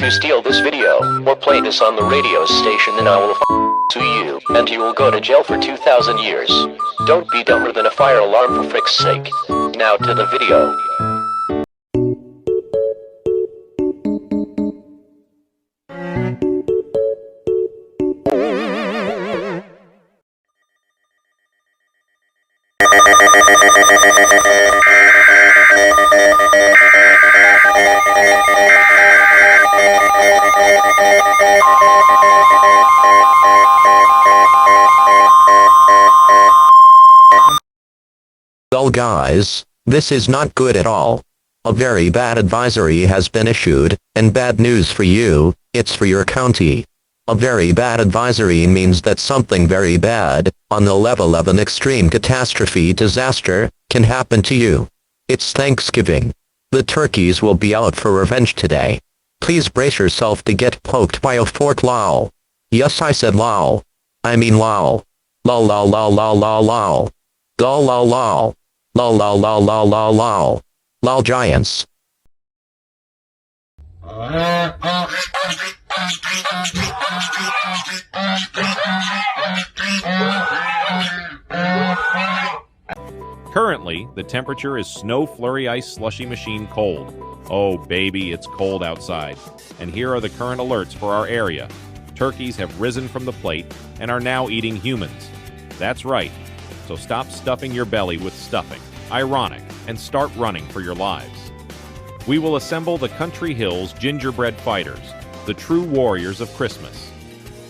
you steal this video, or play this on the radio station, then I will to you, and you will go to jail for 2,000 years. Don't be dumber than a fire alarm for frick's sake. Now to the video. Well guys, this is not good at all. A very bad advisory has been issued, and bad news for you, it's for your county. A very bad advisory means that something very bad, on the level of an extreme catastrophe disaster, can happen to you. It's Thanksgiving. The turkeys will be out for revenge today. Please brace yourself to get poked by a fork lol. Yes, I said lol. I mean lol. Lol lol lol lol lol lol. Lol lol lol. Lol lol lol lol lol lol. Lol giants. Currently, the temperature is snow flurry ice slushy machine cold. Oh baby, it's cold outside. And here are the current alerts for our area. Turkeys have risen from the plate and are now eating humans. That's right. So stop stuffing your belly with stuffing. Ironic, and start running for your lives. We will assemble the Country Hills Gingerbread Fighters, the true warriors of Christmas.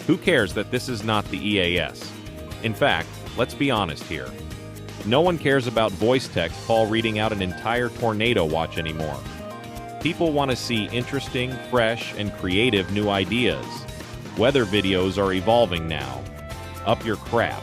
Who cares that this is not the EAS? In fact, let's be honest here. No one cares about voice text Paul reading out an entire tornado watch anymore. People want to see interesting, fresh, and creative new ideas. Weather videos are evolving now. Up your crap.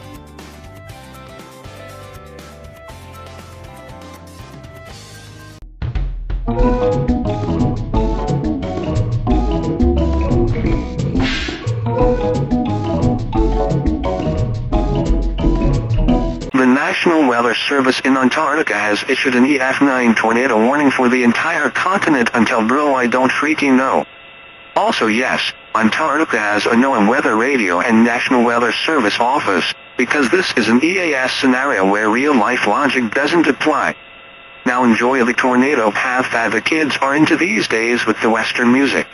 The National Weather Service in Antarctica has issued an EF9 tornado warning for the entire continent until bro I don't freaking know. Also yes, Antarctica has a NOAA weather radio and National Weather Service office, because this is an EAS scenario where real-life logic doesn't apply. Now enjoy the tornado path that the kids are into these days with the Western music.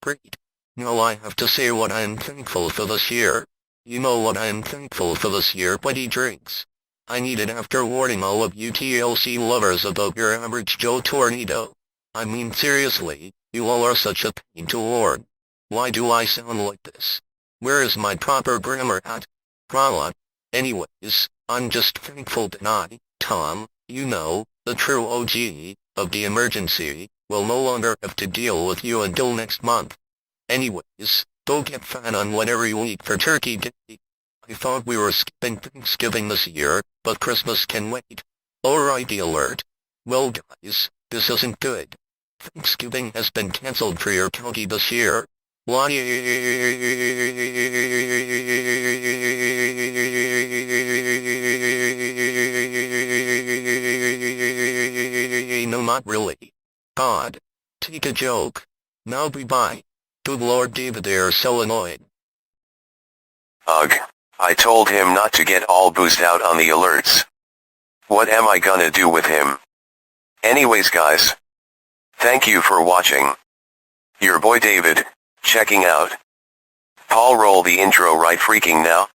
Great. Now I have to say what I'm thankful for this year. You know what I am thankful for this year, buddy drinks. I need it after warning all of you TLC lovers about your average Joe tornado. I mean seriously, you all are such a pain to warn. Why do I sound like this? Where is my proper grammar at? Prala. Anyways, I'm just thankful that I, Tom, you know, the true OG, of the emergency, will no longer have to deal with you until next month. Anyways, go get fat on whatever you eat for Turkey Day. I thought we were skipping Thanksgiving this year, but Christmas can wait. Alrighty alert. Well guys, this isn't good. Thanksgiving has been cancelled for your county this year. Why? No, not really. God. Take a joke. Now bye-bye. Good Lord, David, they're so annoyed. Ugh. I told him not to get all boozed out on the alerts. What am I gonna do with him? Anyways guys. Thank you for watching. Your boy David, checking out. Paul, roll the intro right freaking now.